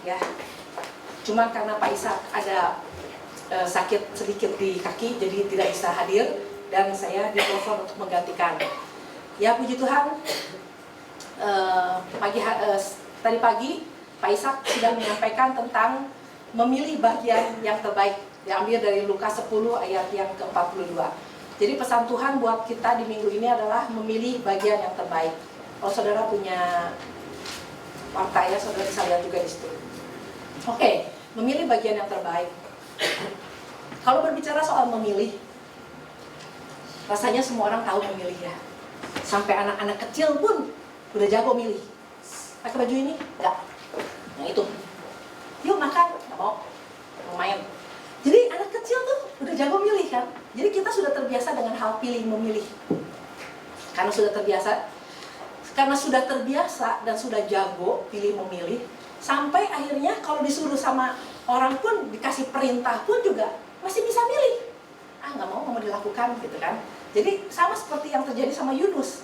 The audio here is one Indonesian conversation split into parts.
ya. Cuman karena Pak Ishak ada sakit sedikit di kaki, jadi tidak bisa hadir dan saya ditelepon untuk menggantikan. Ya puji Tuhan, tadi pagi Pak Ishak sudah menyampaikan tentang memilih bagian yang terbaik, diambil dari Lukas 10 ayat yang ke-42. Jadi pesan Tuhan buat kita di minggu ini adalah memilih bagian yang terbaik. Kalau saudara punya warta ya, saudara bisa lihat juga di situ. Oke, memilih bagian yang terbaik. Kalau berbicara soal memilih, rasanya semua orang tahu memilih ya. Sampai anak-anak kecil pun udah jago milih. Pakai baju ini? Enggak. Yang itu. Yuk makan? Nggak mau main. Jadi anak kecil tuh udah jago milih kan. Jadi kita sudah terbiasa dengan hal pilih memilih. Karena sudah terbiasa dan sudah jago pilih memilih, sampai akhirnya kalau disuruh sama orang pun, dikasih perintah pun juga masih bisa milih. Nggak mau dilakukan gitu kan. Jadi sama seperti yang terjadi sama Yunus.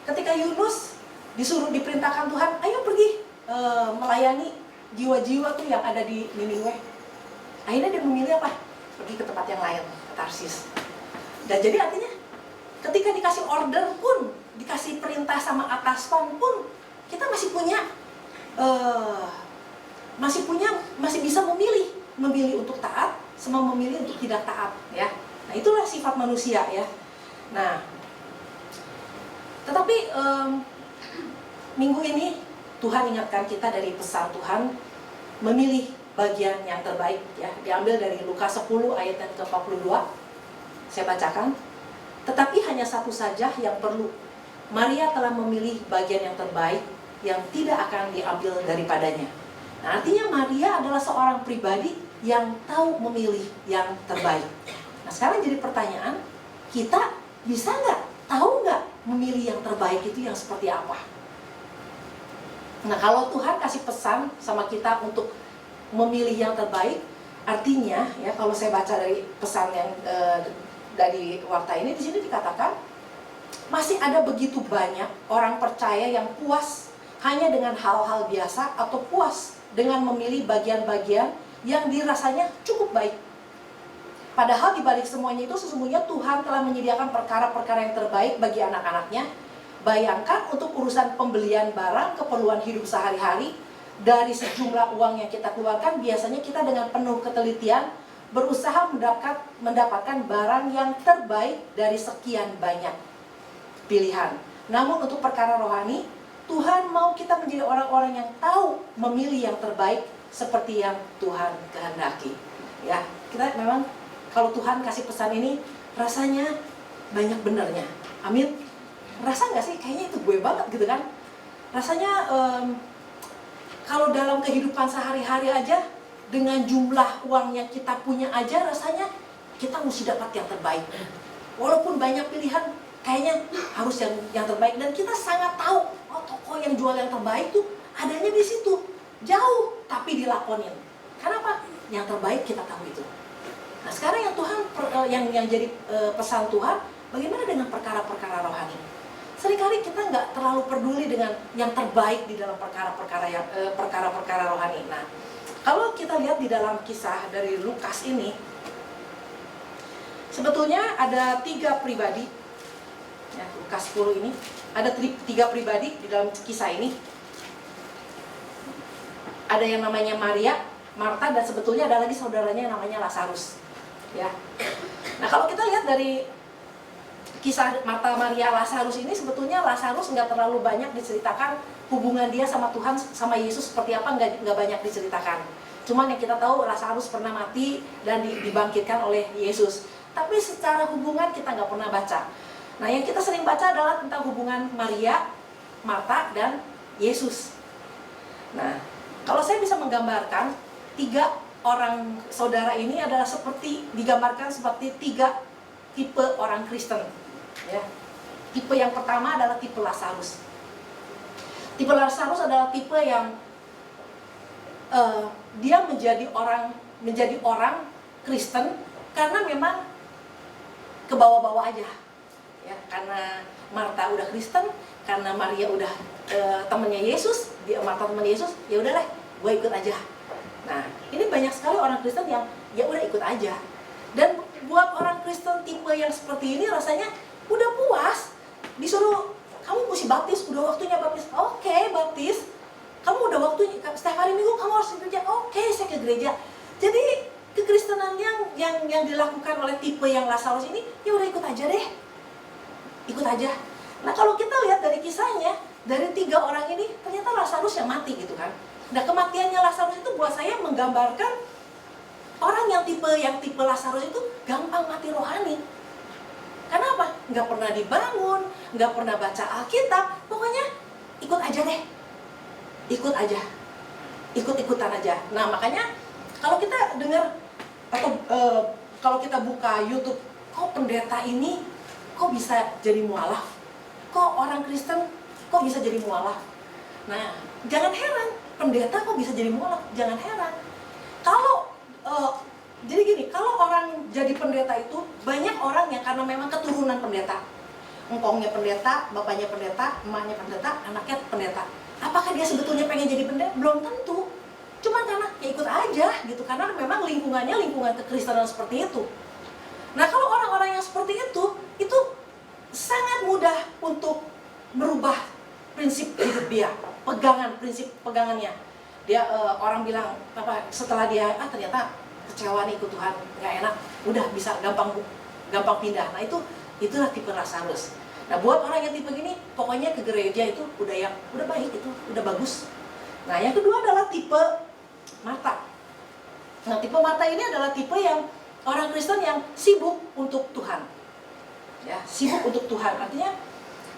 Ketika Yunus diperintahkan Tuhan, ayo pergi melayani jiwa-jiwa tuh yang ada di Niniwe. Akhirnya dia memilih apa? Pergi ke tempat yang lain, ke Tarsis. Dan jadi artinya ketika dikasih order pun, dikasih perintah sama atasan pun, kita masih bisa memilih untuk taat, sama memilih untuk tidak taat ya. Nah itulah sifat manusia ya. Nah, tetapi minggu ini Tuhan ingatkan kita dari pesan Tuhan memilih bagian yang terbaik ya. Diambil dari Lukas 10 ayat yang ke-42. Saya bacakan. Tetapi hanya satu saja yang perlu. Maria telah memilih bagian yang terbaik yang tidak akan diambil daripadanya. Nah, artinya Maria adalah seorang pribadi yang tahu memilih yang terbaik. Nah, sekarang jadi pertanyaan, kita bisa nggak, tahu nggak memilih yang terbaik itu yang seperti apa? Nah, kalau Tuhan kasih pesan sama kita untuk memilih yang terbaik, artinya ya, kalau saya baca dari pesan yang dari warta ini, di sini dikatakan masih ada begitu banyak orang percaya yang puas hanya dengan hal-hal biasa atau puas dengan memilih bagian-bagian yang dirasanya cukup baik. Padahal di balik semuanya itu sesungguhnya Tuhan telah menyediakan perkara-perkara yang terbaik bagi anak-anaknya. Bayangkan untuk urusan pembelian barang, keperluan hidup sehari-hari, dari sejumlah uang yang kita keluarkan, biasanya kita dengan penuh ketelitian berusaha mendapatkan barang yang terbaik dari sekian banyak pilihan. Namun untuk perkara rohani, Tuhan mau kita menjadi orang-orang yang tahu memilih yang terbaik seperti yang Tuhan kehendaki. Ya, kita memang kalau Tuhan kasih pesan ini rasanya banyak benernya. Amin. Rasa nggak sih? Kayaknya itu gue banget gitu kan. Rasanya kalau dalam kehidupan sehari-hari aja, dengan jumlah uang yang kita punya aja, rasanya kita mesti dapat yang terbaik. Walaupun banyak pilihan, kayaknya harus yang terbaik. Dan kita sangat tahu, oh toko yang jual yang terbaik tuh adanya di situ. Jauh, tapi dilakonin. Kenapa? Yang terbaik kita tahu itu. Nah sekarang yang Tuhan, yang jadi pesan Tuhan, bagaimana dengan perkara-perkara rohani? Seringkali kita nggak terlalu peduli dengan yang terbaik di dalam perkara-perkara rohani. Nah, kalau kita lihat di dalam kisah dari Lukas ini, sebetulnya ada 3 pribadi. Ya, Lukas 10 ini ada 3 pribadi di dalam kisah ini. Ada yang namanya Maria, Marta, dan sebetulnya ada lagi saudaranya yang namanya Lazarus. Ya. Nah, kalau kita lihat dari kisah Marta, Maria, Lazarus ini, sebetulnya Lazarus nggak terlalu banyak diceritakan hubungan dia sama Tuhan, sama Yesus seperti apa, nggak banyak diceritakan. Cuman yang kita tahu Lazarus pernah mati dan dibangkitkan oleh Yesus. Tapi secara hubungan kita nggak pernah baca. Nah yang kita sering baca adalah tentang hubungan Maria, Marta, dan Yesus. Nah kalau saya bisa menggambarkan 3 orang saudara ini adalah digambarkan seperti 3 tipe orang Kristen. Ya. Tipe yang pertama adalah tipe Lazarus. Tipe Lazarus adalah tipe yang dia menjadi orang Kristen karena memang ke bawah-bawah aja. Ya, karena Marta udah Kristen, karena Maria udah temannya Yesus, Marta teman Yesus, ya udahlah gue ikut aja. Nah, ini banyak sekali orang Kristen yang ya udah ikut aja. Dan buat orang Kristen tipe yang seperti ini rasanya udah puas, disuruh kamu mesti baptis, udah waktunya baptis. Oke, baptis. Kamu udah waktunya, setiap hari Minggu kamu harus ke gereja. Oke, saya ke gereja. Jadi kekristenan yang dilakukan oleh tipe yang Lazarus ini, ya udah ikut aja deh. Ikut aja. Nah, kalau kita lihat dari kisahnya, dari 3 orang ini ternyata Lazarus yang mati gitu kan. Nah, kematiannya Lazarus itu buat saya menggambarkan orang yang tipe Lazarus itu gampang mati rohani. Kenapa? Nggak pernah dibangun, nggak pernah baca Alkitab, pokoknya ikut aja deh. Ikut aja. Ikut-ikutan aja. Nah, makanya kalau kita dengar atau kalau kita buka YouTube, kok pendeta ini kok bisa jadi mualaf? Kok orang Kristen kok bisa jadi mualaf? Nah, jangan heran, pendeta kok bisa jadi mualaf? Jangan heran. Kalau jadi gini, kalau orang jadi pendeta itu banyak orang yang karena memang keturunan pendeta. Engkongnya pendeta, bapaknya pendeta, emaknya pendeta, anaknya pendeta. Apakah dia sebetulnya pengen jadi pendeta? Belum tentu. Cuman karena ya ikut aja gitu, karena memang lingkungannya lingkungan kekristenan seperti itu. Nah, kalau orang-orang yang seperti itu sangat mudah untuk merubah prinsip hidup dia, prinsip pegangannya. Dia orang bilang apa, setelah dia ternyata kecewa nih ikut Tuhan, nggak enak, udah bisa gampang pindah. Nah, itulah tipe Lazarus. Nah, buat orang yang tipe gini, pokoknya ke gereja itu udah baik, itu udah bagus. Nah, yang kedua adalah tipe Marta. Nah, tipe Marta ini adalah tipe yang orang Kristen yang sibuk untuk Tuhan. Ya, sibuk untuk Tuhan. Artinya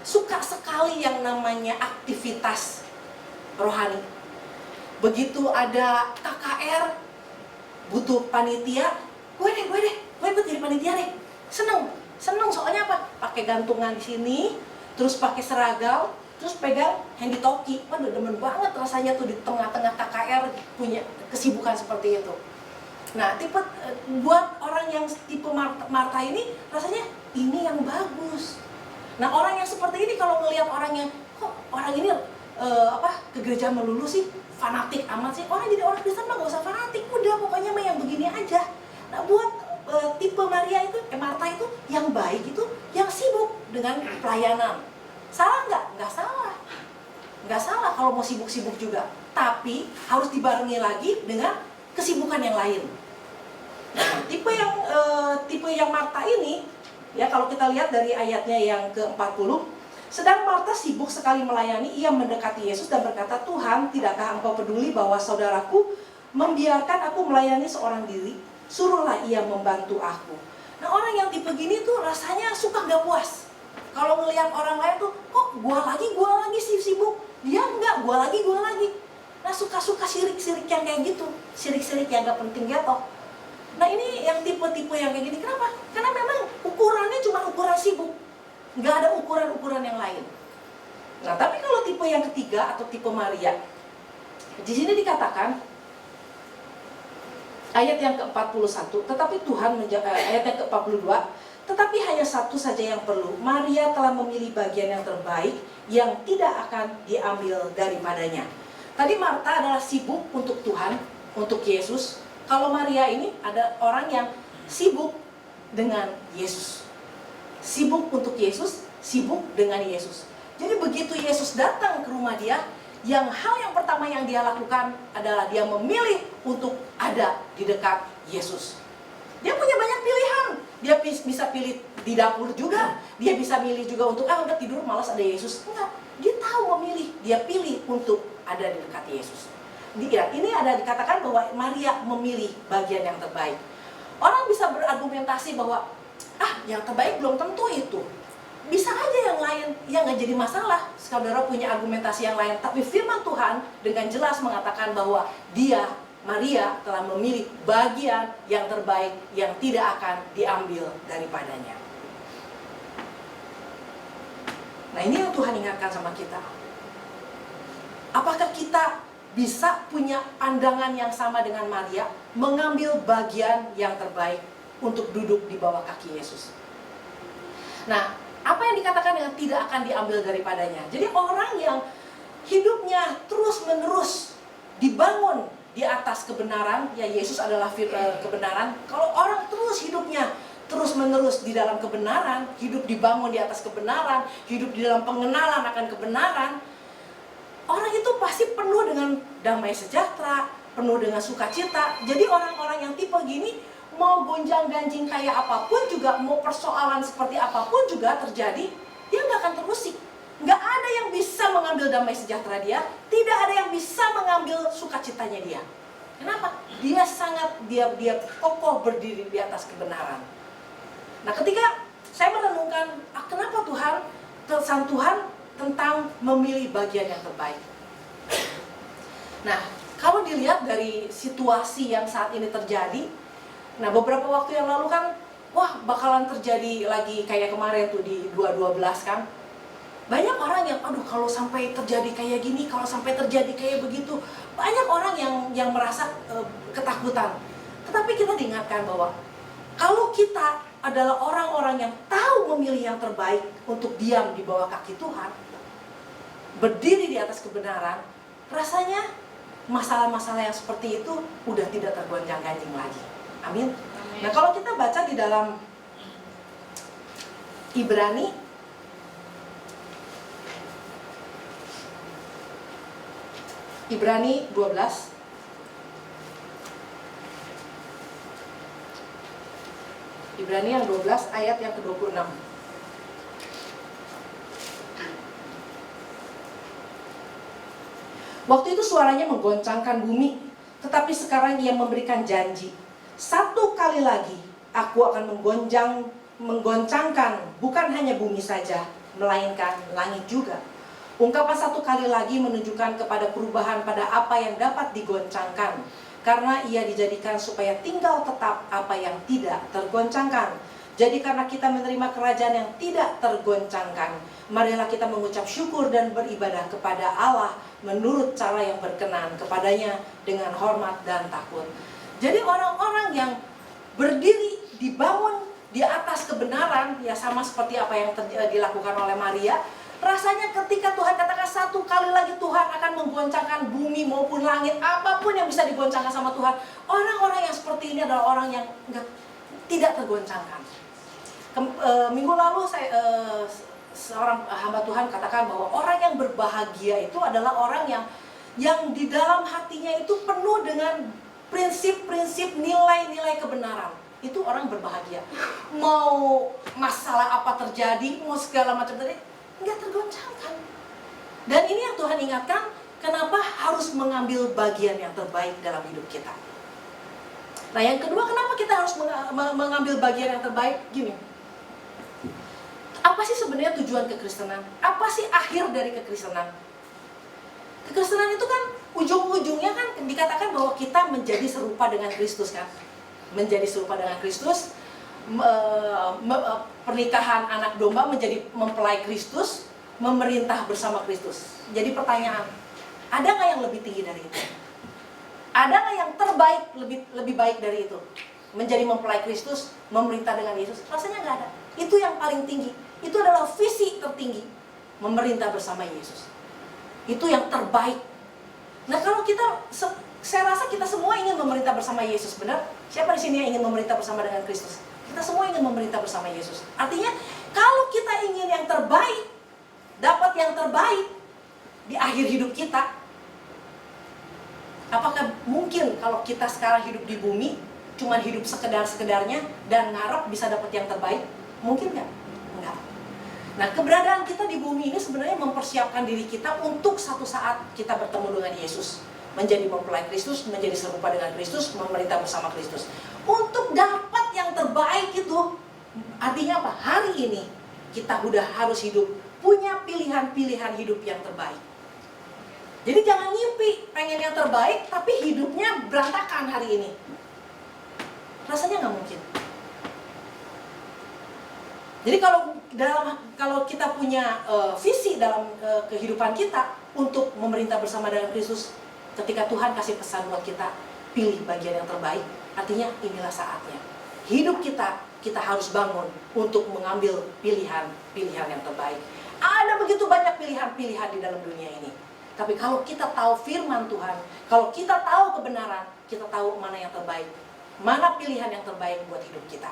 suka sekali yang namanya aktivitas rohani. Begitu ada KKR, butuh panitia, gue ikut jadi panitia deh. Seneng soalnya apa? Pakai gantungan di sini, terus pakai seragam, terus pegang handy talkie. Waduh, demen banget rasanya tuh di tengah-tengah KKR punya kesibukan seperti itu. Nah, buat orang yang tipe Marta ini rasanya ini yang bagus. Nah, orang yang seperti ini kalau melihat orang yang kok orang ini ke gereja melulu sih, fanatik amat sih. Orang jadi orang Kristen mah gak usah fanatik, udah pokoknya mah yang begini aja. Nah, buat tipe Marta itu yang baik itu yang sibuk dengan pelayanan. Salah nggak? Nggak salah. Nggak salah kalau mau sibuk-sibuk juga. Tapi harus dibarengi lagi dengan kesibukan yang lain. Nah, tipe yang Marta ini, ya kalau kita lihat dari ayatnya yang ke-40, sedang Marta sibuk sekali melayani, ia mendekati Yesus dan berkata, Tuhan, tidakkah engkau peduli bahwa saudaraku membiarkan aku melayani seorang diri? Suruhlah ia membantu aku. Nah, orang yang tipe gini tuh rasanya suka nggak puas. Kalau ngelihat orang lain tuh, kok gua lagi sibuk, dia enggak, gua lagi. Nah, suka-suka sirik-sirik yang kayak gitu, sirik-sirik yang gak penting jatuh. Nah, ini yang tipe-tipe yang kayak gini, kenapa? Karena memang ukurannya cuma ukuran sibuk, nggak ada ukuran-ukuran yang lain. Nah, tapi kalau tipe yang ketiga atau tipe Maria, di sini dikatakan ayat yang ke-41, tetapi Tuhan ayat yang ke-42, tetapi hanya satu saja yang perlu. Maria telah memilih bagian yang terbaik yang tidak akan diambil daripadanya. Tadi Marta adalah sibuk untuk Tuhan, untuk Yesus. Kalau Maria ini ada orang yang sibuk dengan Yesus. Sibuk untuk Yesus, sibuk dengan Yesus. Jadi begitu Yesus datang ke rumah dia, hal yang pertama yang dia lakukan adalah dia memilih untuk ada di dekat Yesus. Dia punya banyak pilihan. Dia bisa pilih di dapur juga. Dia bisa milih juga untuk udah tidur malas ada Yesus. Enggak, dia tahu memilih. Dia pilih untuk ada di dekat Yesus. Ini ada dikatakan bahwa Maria memilih bagian yang terbaik. Orang bisa berargumentasi bahwa yang terbaik belum tentu itu. Bisa aja yang lain, yang nggak jadi masalah. Saudara punya argumentasi yang lain, tapi firman Tuhan dengan jelas mengatakan bahwa Maria telah memilih bagian yang terbaik yang tidak akan diambil daripadanya. Nah, ini yang Tuhan ingatkan sama kita. Apakah kita bisa punya pandangan yang sama dengan Maria, mengambil bagian yang terbaik untuk duduk di bawah kaki Yesus? Nah, apa yang dikatakan dengan tidak akan diambil daripadanya? Jadi orang yang hidupnya terus-menerus dibangun di atas kebenaran, ya Yesus adalah kebenaran. Kalau orang terus hidupnya terus menerus di dalam kebenaran, hidup dibangun di atas kebenaran, hidup di dalam pengenalan akan kebenaran, orang itu pasti penuh dengan damai sejahtera, penuh dengan sukacita. Jadi orang-orang yang tipe gini, mau gonjang-ganjing kayak apapun juga, mau persoalan seperti apapun juga terjadi, dia nggak akan terusik. Nggak ada yang bisa mengambil damai sejahtera dia, tidak ada yang bisa mengambil sukacitanya dia. Kenapa? Dia kokoh berdiri di atas kebenaran. Nah, ketika saya merenungkan, kenapa Sang Tuhan tentang memilih bagian yang terbaik. Nah, kalau dilihat dari situasi yang saat ini terjadi, nah beberapa waktu yang lalu kan, bakalan terjadi lagi kayak kemarin tuh di 212 kan. Banyak orang yang, kalau sampai terjadi kayak gini, kalau sampai terjadi kayak begitu, banyak orang yang merasa ketakutan. Tetapi kita diingatkan bahwa kalau kita adalah orang-orang yang tahu memilih yang terbaik untuk diam di bawah kaki Tuhan, berdiri di atas kebenaran, rasanya masalah-masalah yang seperti itu udah tidak tergoncang-ganjing lagi. Amin. Nah, kalau kita baca di dalam Ibrani Ibrani 12 Ibrani yang 12 ayat yang ke-26. Waktu itu suaranya menggoncangkan bumi, tetapi sekarang ia memberikan janji. Satu kali lagi aku akan menggoncangkan bukan hanya bumi saja, melainkan langit juga. Ungkapan satu kali lagi menunjukkan kepada perubahan pada apa yang dapat digoncangkan, karena ia dijadikan supaya tinggal tetap apa yang tidak tergoncangkan. Jadi karena kita menerima kerajaan yang tidak tergoncangkan, marilah kita mengucap syukur dan beribadah kepada Allah menurut cara yang berkenan kepadanya dengan hormat dan takut. Jadi orang-orang yang berdiri dibangun di atas kebenaran, ya sama seperti apa yang dilakukan oleh Maria. Rasanya ketika Tuhan katakan satu kali lagi Tuhan akan menggoncangkan bumi maupun langit, apapun yang bisa digoncangkan sama Tuhan, orang-orang yang seperti ini adalah orang yang tidak tergoncangkan. Minggu lalu seorang hamba Tuhan katakan bahwa orang yang berbahagia itu adalah orang yang di dalam hatinya itu penuh dengan prinsip-prinsip, nilai-nilai kebenaran. Itu orang berbahagia. Mau masalah apa terjadi, mau segala macam terjadi, nggak tergoncangkan. Dan ini yang Tuhan ingatkan, kenapa harus mengambil bagian yang terbaik dalam hidup kita. Nah, yang kedua, kenapa kita harus mengambil bagian yang terbaik? Gini, apa sih sebenarnya tujuan kekristenan? Apa sih akhir dari kekristenan? Kekristenan itu kan ujung-ujungnya kan dikatakan bahwa kita menjadi serupa dengan Kristus kan. Menjadi serupa dengan Kristus, pernikahan anak domba menjadi mempelai Kristus, memerintah bersama Kristus. Jadi pertanyaan, ada nggak yang lebih tinggi dari itu? Ada nggak yang terbaik, lebih baik dari itu? Menjadi mempelai Kristus, memerintah dengan Yesus? Rasanya nggak ada. Itu yang paling tinggi. Itu adalah visi tertinggi, memerintah bersama Yesus. Itu yang terbaik. Nah, kalau saya rasa kita semua ingin memerintah bersama Yesus, benar? Siapa di sini yang ingin memerintah bersama dengan Kristus? Kita semua ingin memerintah bersama Yesus. Artinya, kalau kita ingin yang terbaik, dapat yang terbaik di akhir hidup kita, apakah mungkin kalau kita sekarang hidup di bumi, cuma hidup sekedar-sekedarnya dan ngarep bisa dapat yang terbaik? Mungkin nggak? Enggak. Nah, keberadaan kita di bumi ini sebenarnya mempersiapkan diri kita untuk satu saat kita bertemu dengan Yesus, menjadi mempelai Kristus, menjadi serupa dengan Kristus, memerintah bersama Kristus. Untuk dapat yang terbaik itu, artinya apa? Hari ini kita udah harus hidup, punya pilihan-pilihan hidup yang terbaik. Jadi jangan ngimpi pengen yang terbaik, tapi hidupnya berantakan hari ini. Rasanya nggak mungkin. Jadi kalau kita punya visi dalam kehidupan kita untuk memerintah bersama dengan Kristus, ketika Tuhan kasih pesan buat kita, pilih bagian yang terbaik, artinya inilah saatnya. Hidup kita harus bangun untuk mengambil pilihan-pilihan yang terbaik. Ada begitu banyak pilihan-pilihan di dalam dunia ini. Tapi kalau kita tahu firman Tuhan, kalau kita tahu kebenaran, kita tahu mana yang terbaik, mana pilihan yang terbaik buat hidup kita.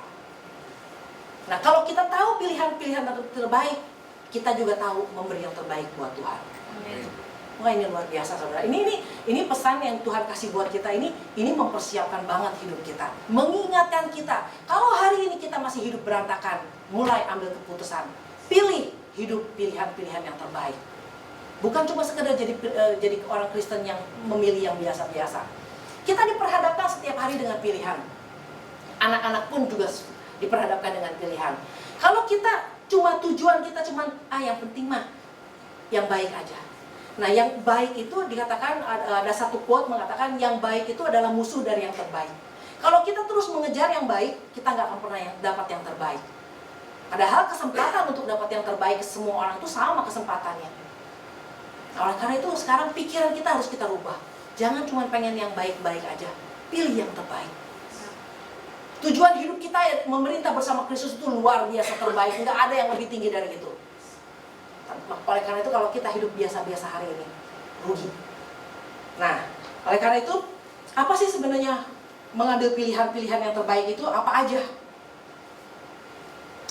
Nah, kalau kita tahu pilihan-pilihan yang terbaik, kita juga tahu memberi yang terbaik buat Tuhan. Amin. Wah, ini luar biasa, saudara. Ini pesan yang Tuhan kasih buat kita. Ini mempersiapkan banget hidup kita, mengingatkan kita. Kalau hari ini kita masih hidup berantakan, mulai ambil keputusan, pilih hidup pilihan-pilihan yang terbaik. Bukan cuma sekedar jadi orang Kristen yang memilih yang biasa-biasa. Kita diperhadapkan setiap hari dengan pilihan. Anak-anak pun juga diperhadapkan dengan pilihan. Kalau kita tujuan kita cuma yang penting mah yang baik aja. Nah, yang baik itu dikatakan, ada satu quote mengatakan yang baik itu adalah musuh dari yang terbaik. Kalau kita terus mengejar yang baik, kita nggak akan pernah dapat yang terbaik. Padahal kesempatan untuk dapat yang terbaik semua orang itu sama kesempatannya. Oleh karena itu sekarang pikiran kita harus kita rubah. Jangan cuma pengen yang baik-baik aja, pilih yang terbaik. Tujuan hidup kita ya, memerintah bersama Kristus itu luar biasa terbaik. Nggak ada yang lebih tinggi dari itu. Oleh karena itu kalau kita hidup biasa-biasa hari ini, rugi. Nah, oleh karena itu, apa sih sebenarnya mengambil pilihan-pilihan yang terbaik itu apa aja?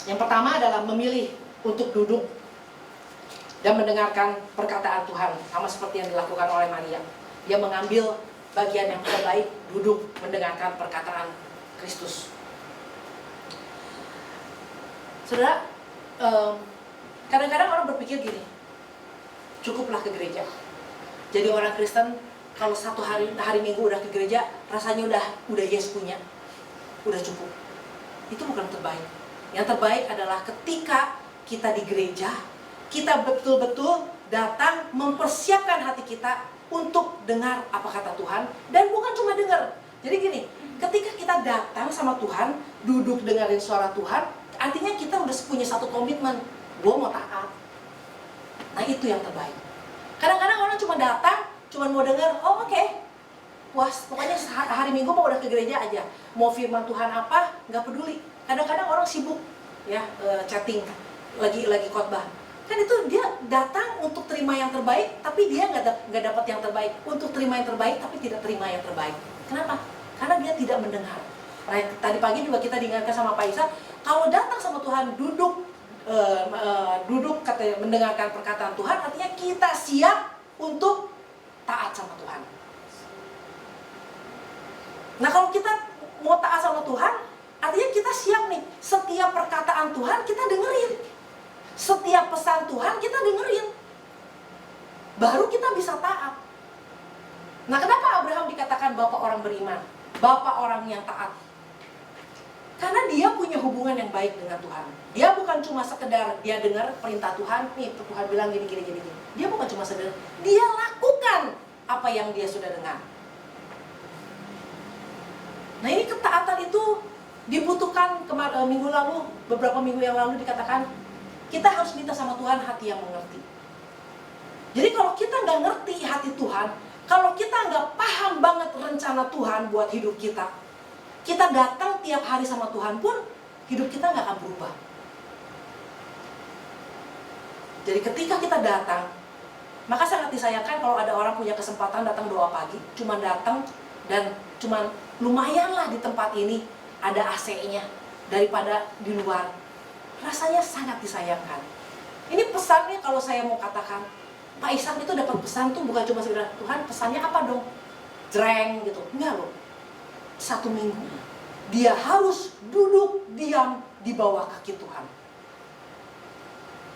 Yang pertama adalah memilih untuk duduk dan mendengarkan perkataan Tuhan, sama seperti yang dilakukan oleh Maria. Dia mengambil bagian yang terbaik, duduk mendengarkan perkataan Kristus. Saudara, kadang-kadang orang berpikir gini, cukuplah ke gereja. Jadi orang Kristen kalau satu hari Minggu udah ke gereja, rasanya udah yes punya, udah cukup. Itu bukan terbaik. Yang terbaik adalah ketika kita di gereja, kita betul-betul datang mempersiapkan hati kita untuk dengar apa kata Tuhan. Dan bukan cuma dengar. Jadi gini, ketika kita datang sama Tuhan, duduk dengerin suara Tuhan, artinya kita udah punya satu komitmen, gue mau taat. Nah, itu yang terbaik. Kadang-kadang orang cuma datang, cuma mau dengar, oh oke, puas, pokoknya hari Minggu mau udah ke gereja aja. Mau firman Tuhan apa, nggak peduli. Kadang-kadang orang sibuk ya, chatting, lagi khotbah. Kan itu dia datang untuk terima yang terbaik, tapi dia nggak dapat yang terbaik. Untuk terima yang terbaik, tapi tidak terima yang terbaik. Kenapa? Karena dia tidak mendengar. Nah, tadi pagi juga kita diingatkan sama Pak Isa, kalau datang sama Tuhan, duduk katanya mendengarkan perkataan Tuhan, artinya kita siap untuk taat sama Tuhan. Nah, kalau kita mau taat sama Tuhan, artinya kita siap nih, setiap perkataan Tuhan kita dengerin. Setiap pesan Tuhan kita dengerin. Baru kita bisa taat. Nah, kenapa Abraham dikatakan bapak orang beriman? Bapak orang yang taat. Karena dia punya hubungan yang baik dengan Tuhan. Dia bukan cuma sekedar dia dengar perintah Tuhan, nih Tuhan bilang gini. Dia bukan cuma sekedar, dia lakukan apa yang dia sudah dengar. Nah, ini ketaatan itu dibutuhkan. Beberapa minggu yang lalu dikatakan, kita harus minta sama Tuhan hati yang mengerti. Jadi kalau kita nggak ngerti hati Tuhan, kalau kita nggak paham banget rencana Tuhan buat hidup kita, kita datang tiap hari sama Tuhan pun, hidup kita nggak akan berubah. Jadi ketika kita datang, maka sangat disayangkan kalau ada orang punya kesempatan datang doa pagi, cuma datang dan cuma lumayanlah di tempat ini ada AC-nya daripada di luar. Rasanya sangat disayangkan. Ini pesannya kalau saya mau katakan, Pak Ishak itu dapat pesan tuh bukan cuma sekedar, Tuhan pesannya apa dong? Jreng gitu. Enggak loh. 1 minggu dia harus duduk diam di bawah kaki Tuhan.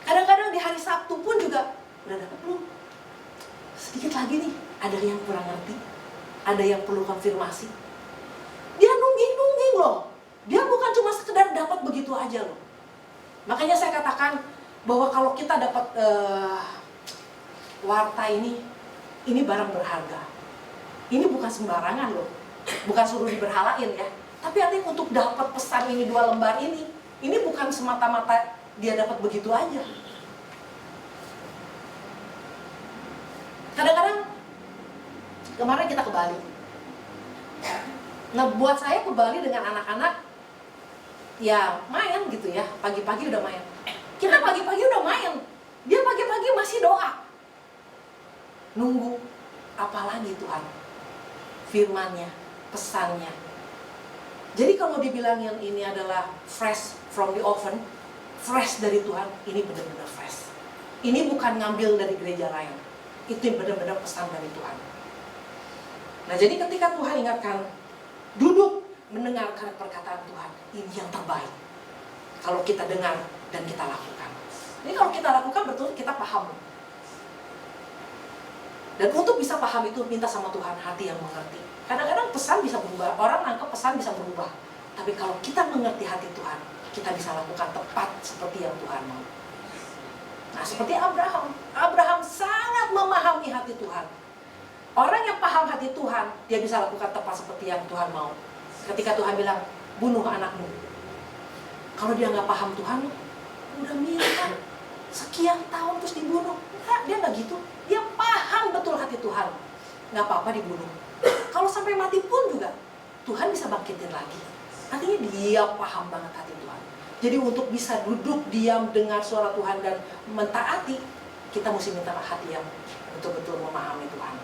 Kadang-kadang di hari Sabtu pun juga udah dapat belum? Sedikit lagi nih, ada yang kurang ngerti, ada yang perlu konfirmasi. Dia nungging loh. Dia bukan cuma sekedar dapat begitu aja loh. Makanya saya katakan bahwa kalau kita dapat warta ini barang berharga. Ini bukan sembarangan loh. Bukan suruh diberhalain ya. Tapi artinya untuk dapat pesan ini 2 lembar ini bukan semata-mata dia dapat begitu aja. Kadang-kadang kemarin kita ke Bali. Nah, buat saya ke Bali dengan anak-anak ya main gitu ya, pagi-pagi udah main. Kita pagi-pagi udah main, dia pagi-pagi masih doa. nunggu apalagi Tuhan? Firman-Nya, pesannya. Jadi kalau dibilangin ini adalah fresh from the oven, fresh dari Tuhan, ini benar-benar fresh. Ini bukan ngambil dari gereja lain. Itu yang benar-benar pesan dari Tuhan. Nah, jadi ketika Tuhan ingatkan, duduk mendengarkan perkataan Tuhan, ini yang terbaik. Kalau kita dengar dan kita lakukan. Jadi kalau kita lakukan betul, kita paham. Dan untuk bisa paham itu, minta sama Tuhan hati yang mengerti. Kadang-kadang pesan bisa berubah, orang nangkep pesan bisa berubah. Tapi kalau kita mengerti hati Tuhan, kita bisa lakukan tepat seperti yang Tuhan mau. Nah, seperti Abraham. Abraham sangat memahami hati Tuhan. Orang yang paham hati Tuhan, dia bisa lakukan tepat seperti yang Tuhan mau. Ketika Tuhan bilang, bunuh anakmu. Kalau dia nggak paham Tuhan, udah minta sekian tahun terus dibunuh. Enggak, dia nggak gitu. Dia paham betul hati Tuhan. Nggak apa-apa dibunuh. Kalau sampai mati pun juga, Tuhan bisa bangkitin lagi. Artinya dia paham banget hati Tuhan. Jadi untuk bisa duduk diam dengar suara Tuhan dan mentaati, kita mesti minta hati yang betul-betul memahami Tuhan.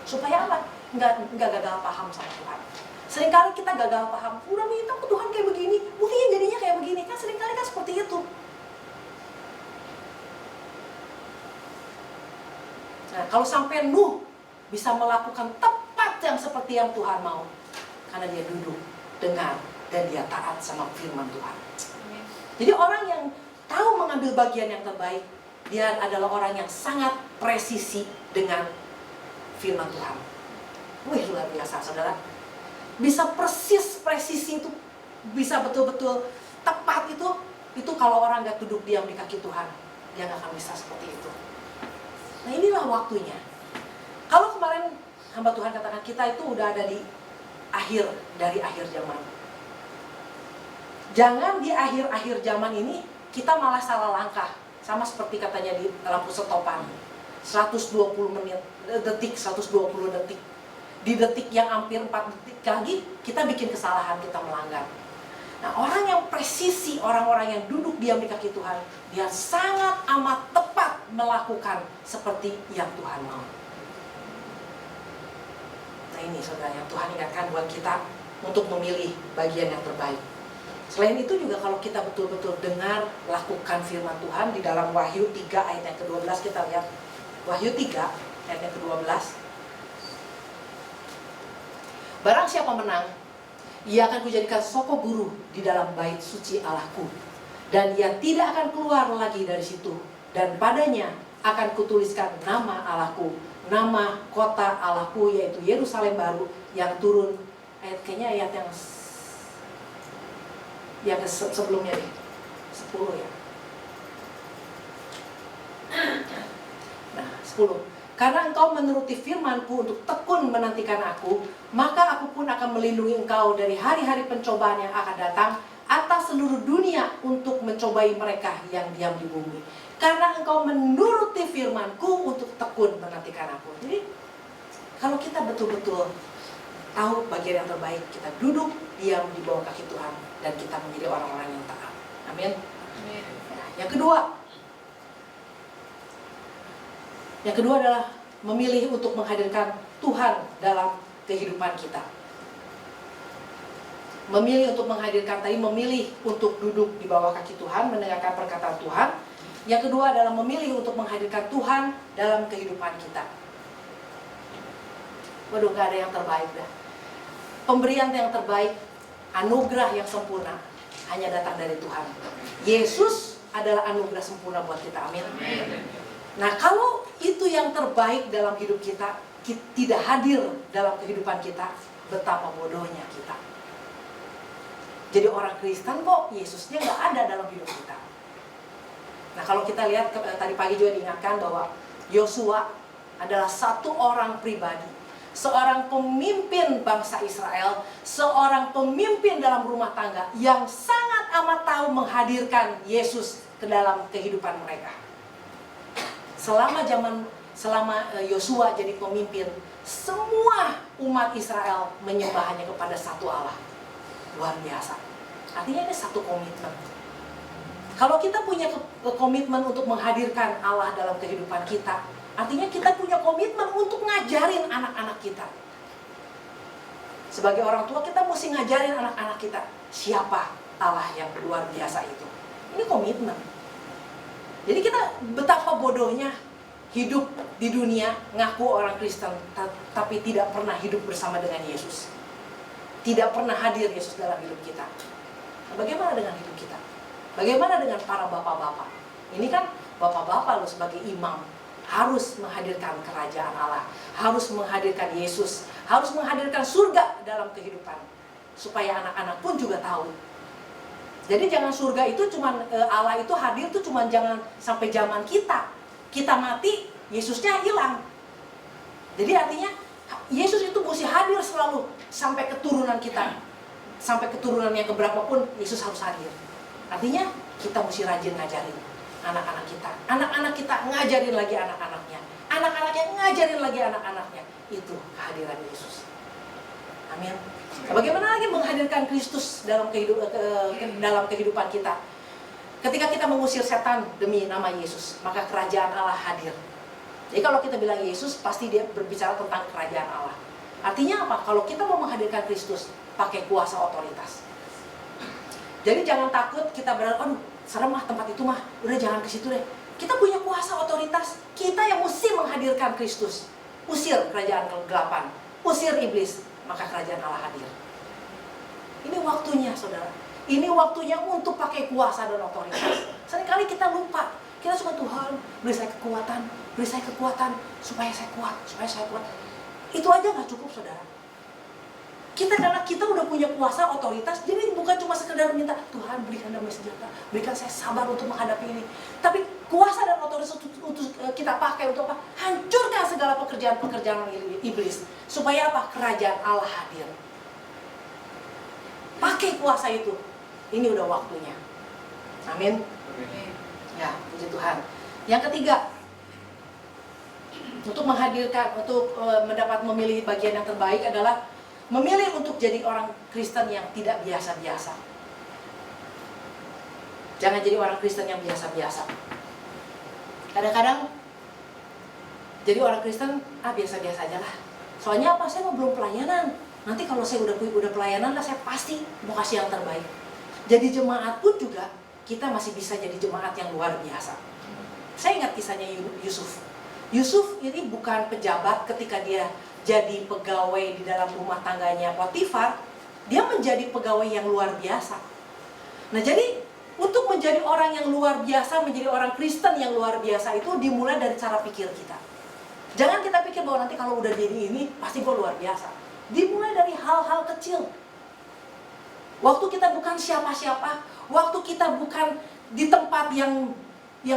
Supaya apa? Nggak gagal paham sama Tuhan. Seringkali kita gagal paham, udah minta ke Tuhan kayak begini, buktinya jadinya kayak begini. Kan seringkali kan seperti itu. Nah, kalau sampai Nuh bisa melakukan tepat yang seperti yang Tuhan mau, karena dia duduk, dengar, dan dia taat sama firman Tuhan. Jadi orang yang tahu mengambil bagian yang terbaik, dia adalah orang yang sangat presisi dengan firman Tuhan. Wih, luar biasa saudara. Bisa presisi itu, bisa betul-betul tepat itu kalau orang gak duduk diam di kaki Tuhan, dia gak akan bisa seperti itu. Nah, inilah waktunya. Kalau kemarin hamba Tuhan katakan kita itu udah ada di akhir zaman. Jangan di akhir zaman ini kita malah salah langkah. Sama seperti katanya di lampu setopan. 120 detik. Di detik yang hampir 4 detik lagi, kita bikin kesalahan, kita melanggar. Nah, orang yang presisi, orang-orang yang duduk diam di kaki Tuhan, dia sangat amat tepat melakukan seperti yang Tuhan mau. Nah, ini saudara yang Tuhan ingatkan buat kita untuk memilih bagian yang terbaik. Selain itu juga kalau kita betul-betul dengar, lakukan firman Tuhan di dalam Wahyu 3 ayat yang ke-12, kita lihat Wahyu 3 ayat yang ke-12. Barang siapa menang, ia akan kujadikan soko guru di dalam bait suci Allahku, dan ia tidak akan keluar lagi dari situ, dan padanya akan kutuliskan nama Allahku, nama kota Allahku, yaitu Yerusalem baru yang turun. Kayaknya ayat yang sebelumnya nih, 10 ya. Nah, 10. Karena engkau menuruti firman-Ku untuk tekun menantikan Aku, maka Aku pun akan melindungi engkau dari hari-hari pencobaan yang akan datang atas seluruh dunia untuk mencobai mereka yang diam di bumi. Karena engkau menuruti firman-Ku untuk tekun menantikan Aku. Jadi, kalau kita betul-betul tahu bagian yang terbaik, kita duduk diam di bawah kaki Tuhan, dan kita menjadi orang-orang yang taat. Amin. Nah, yang kedua adalah memilih untuk menghadirkan Tuhan dalam kehidupan kita. Memilih untuk menghadirkan, memilih untuk duduk di bawah kaki Tuhan, mendengarkan perkataan Tuhan. Yang kedua adalah memilih untuk menghadirkan Tuhan dalam kehidupan kita. Waduh, gak ada yang terbaik dah. Pemberian yang terbaik, anugerah yang sempurna, hanya datang dari Tuhan. Yesus adalah anugerah sempurna buat kita, amin. Nah, kalau itu yang terbaik dalam hidup kita, tidak hadir dalam kehidupan kita, betapa bodohnya kita. Jadi orang Kristen kok Yesusnya gak ada dalam hidup kita. Nah, kalau kita lihat tadi pagi juga diingatkan bahwa Yosua adalah satu orang pribadi, seorang pemimpin bangsa Israel, seorang pemimpin dalam rumah tangga yang sangat amat tahu menghadirkan Yesus ke dalam kehidupan mereka. Selama Yosua jadi pemimpin, semua umat Israel menyembah hanya kepada satu Allah. Luar biasa. Artinya ini satu komitmen. Kalau kita punya komitmen untuk menghadirkan Allah dalam kehidupan kita, Artinya kita punya komitmen untuk ngajarin anak-anak kita. Sebagai orang tua kita mesti ngajarin anak-anak kita siapa Allah yang luar biasa itu. Ini komitmen. Jadi kita betapa bodohnya hidup di dunia ngaku orang Kristen tapi tidak pernah hidup bersama dengan Yesus. Tidak pernah hadir Yesus dalam hidup kita. Nah, bagaimana dengan hidup kita? Bagaimana dengan para bapak-bapak? Ini kan bapak-bapak loh sebagai imam harus menghadirkan kerajaan Allah, harus menghadirkan Yesus, harus menghadirkan surga dalam kehidupan, supaya anak-anak pun juga tahu. Jadi jangan surga itu cuman Allah itu hadir itu cuman jangan sampai zaman kita mati, Yesusnya hilang. Jadi artinya Yesus itu mesti hadir selalu sampai keturunan kita, sampai keturunan yang keberapapun Yesus harus hadir. Artinya kita mesti rajin ngajarin anak-anak kita ngajarin lagi anak-anaknya, anak-anaknya ngajarin lagi anak-anaknya. Itu kehadiran Yesus. Amin. Nah, bagaimana lagi menghadirkan Kristus dalam kehidupan kita? Ketika kita mengusir setan demi nama Yesus, maka kerajaan Allah hadir. Jadi kalau kita bilang Yesus, pasti dia berbicara tentang kerajaan Allah. Artinya apa? Kalau kita mau menghadirkan Kristus, pakai kuasa otoritas. Jadi jangan takut kita berada, aduh serem mah tempat itu mah, udah jangan ke situ deh. Kita punya kuasa otoritas, kita yang mesti menghadirkan Kristus. Usir kerajaan kegelapan, usir iblis, maka kerajaan Allah hadir. Ini waktunya saudara, ini waktunya untuk pakai kuasa dan otoritas. Seringkali kita lupa, kita cuma Tuhan beri saya kekuatan supaya saya kuat. Itu aja gak cukup saudara. Karena kita udah punya kuasa otoritas, jadi bukan cuma sekedar minta Tuhan berikan damai sejahtera, berikan saya sabar untuk menghadapi ini. Tapi kuasa dan otoritas untuk kita pakai untuk apa? Hancurkan segala pekerjaan-pekerjaan iblis. Supaya apa? Kerajaan Allah hadir. Pakai kuasa itu. Ini udah waktunya. Amin. Ya, puji Tuhan. Yang ketiga, untuk mendapat memilih bagian yang terbaik adalah memilih untuk jadi orang Kristen yang tidak biasa-biasa. Jangan jadi orang Kristen yang biasa-biasa. Kadang-kadang jadi orang Kristen, biasa-biasa aja lah. Soalnya apa? Saya belum pelayanan. Nanti kalau saya udah pelayanan lah, saya pasti mau kasih yang terbaik. Jadi jemaat pun juga, kita masih bisa jadi jemaat yang luar biasa. Saya ingat kisahnya Yusuf. Yusuf ini bukan pejabat ketika dia jadi pegawai di dalam rumah tangganya Potifar, dia menjadi pegawai yang luar biasa. Nah jadi untuk menjadi orang yang luar biasa, menjadi orang Kristen yang luar biasa itu dimulai dari cara pikir kita. Jangan kita pikir bahwa nanti kalau udah jadi ini pasti gue luar biasa. Dimulai dari hal-hal kecil. Waktu kita bukan siapa-siapa, waktu kita bukan di tempat yang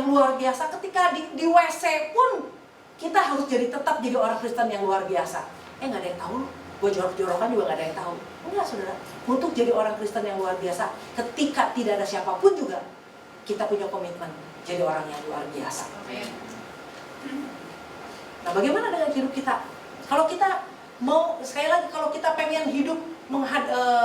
luar biasa, ketika di WC pun kita harus tetap jadi orang Kristen yang luar biasa. Nggak ada yang tahu, gue jorok-jorokan juga nggak ada yang tahu. Enggak saudara, untuk jadi orang Kristen yang luar biasa, ketika tidak ada siapapun juga, kita punya komitmen jadi orang yang luar biasa. Nah bagaimana dengan hidup kita? Kalau kita mau, sekali lagi, kalau kita pengen hidup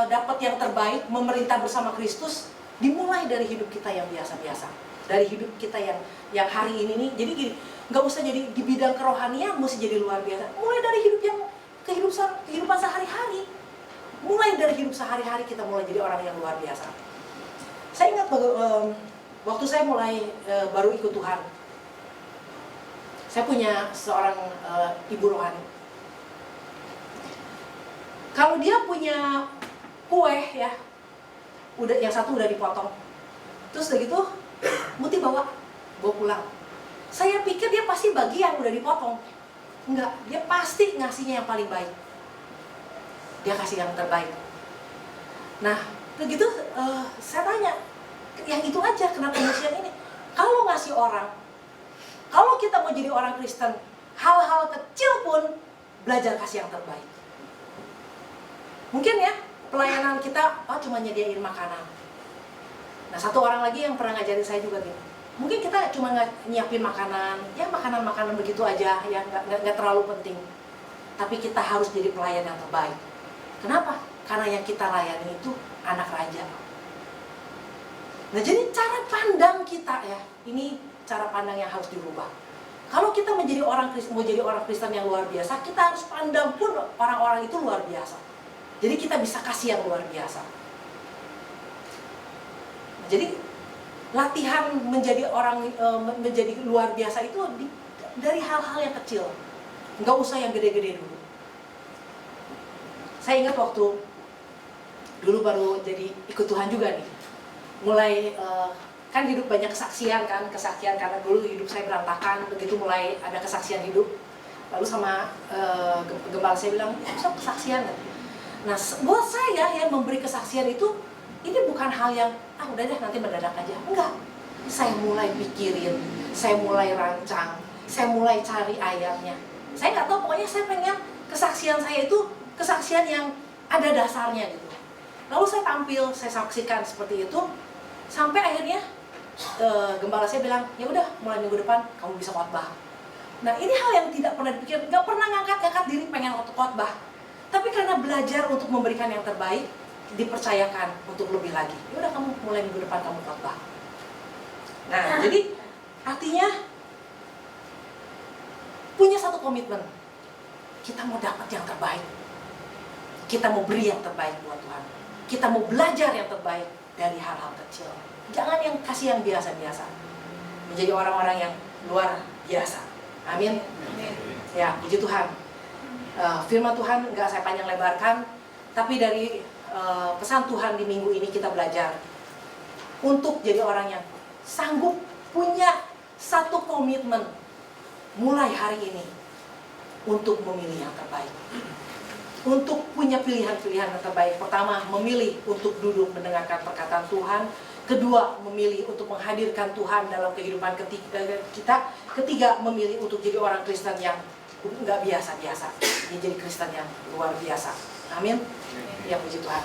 dapat yang terbaik, memerintah bersama Kristus, dimulai dari hidup kita yang biasa-biasa. Dari hidup kita yang hari ini nih, jadi gini, nggak usah jadi di bidang kerohanian mesti jadi luar biasa. Mulai dari kehidupan sehari-hari. Mulai dari hidup sehari-hari kita mulai jadi orang yang luar biasa. Saya ingat waktu saya mulai baru ikut Tuhan, saya punya seorang ibu rohani. Kalau dia punya kue ya, yang satu udah dipotong, terus udah gitu Muti bawa pulang. Saya pikir dia pasti bagi yang udah dipotong. Enggak, dia pasti ngasihnya yang paling baik. Dia kasih yang terbaik. Nah, begitu saya tanya, yang itu aja kenapa ngasih yang ini? Kalau ngasih orang, kalau kita mau jadi orang Kristen, hal-hal kecil pun belajar kasih yang terbaik. Mungkin ya, pelayanan kita cuma nyediain makanan. Nah, satu orang lagi yang pernah ngajarin saya juga gitu. Mungkin kita cuma nyiapin makanan, ya makanan-makanan begitu aja, ya nggak terlalu penting. Tapi kita harus jadi pelayan yang terbaik. Kenapa? Karena yang kita layani itu anak raja. Nah, jadi cara pandang kita ya, ini cara pandang yang harus dirubah. Kalau kita mau jadi orang Kristen yang luar biasa, kita harus pandang pun orang-orang itu luar biasa. Jadi kita bisa kasih yang luar biasa. Jadi latihan menjadi menjadi luar biasa itu dari hal-hal yang kecil. Nggak usah yang gede-gede dulu. Saya ingat waktu dulu baru jadi ikut Tuhan juga nih. Mulai kan hidup banyak kesaksian karena dulu hidup saya berantakan, begitu mulai ada kesaksian hidup. Lalu sama gembala saya bilang, bisa kesaksian. Nah, buat saya yang memberi kesaksian itu, ini bukan hal yang, udah deh nanti mendadak aja. Enggak, saya mulai pikirin, saya mulai rancang, saya mulai cari ayatnya. Saya nggak tahu, pokoknya saya pengen kesaksian saya itu kesaksian yang ada dasarnya gitu. Lalu saya tampil, saya saksikan seperti itu, sampai akhirnya gembala saya bilang, ya udah mulai minggu depan kamu bisa khotbah. Nah, ini hal yang tidak pernah dipikir, nggak pernah ngangkat diri pengen khotbah. Tapi karena belajar untuk memberikan yang terbaik, dipercayakan untuk lebih lagi. Ya udah kamu mulai minggu depan kamu khotbah. Nah, jadi artinya punya satu komitmen. Kita mau dapat yang terbaik. Kita mau beri yang terbaik buat Tuhan. Kita mau belajar yang terbaik dari hal-hal kecil. Jangan yang kasih yang biasa-biasa. Menjadi orang-orang yang luar biasa. Amin. Ya, puji Tuhan. Firman Tuhan nggak saya panjang lebarkan, tapi dari pesan Tuhan di minggu ini kita belajar untuk jadi orang yang sanggup punya satu komitmen mulai hari ini untuk memilih yang terbaik, untuk punya pilihan-pilihan yang terbaik. Pertama, memilih untuk duduk mendengarkan perkataan Tuhan. Kedua, memilih untuk menghadirkan Tuhan dalam kehidupan kita. Ketiga, memilih untuk jadi orang Kristen yang nggak biasa-biasa, jadi Kristen yang luar biasa. Amin. Ya, puji Tuhan.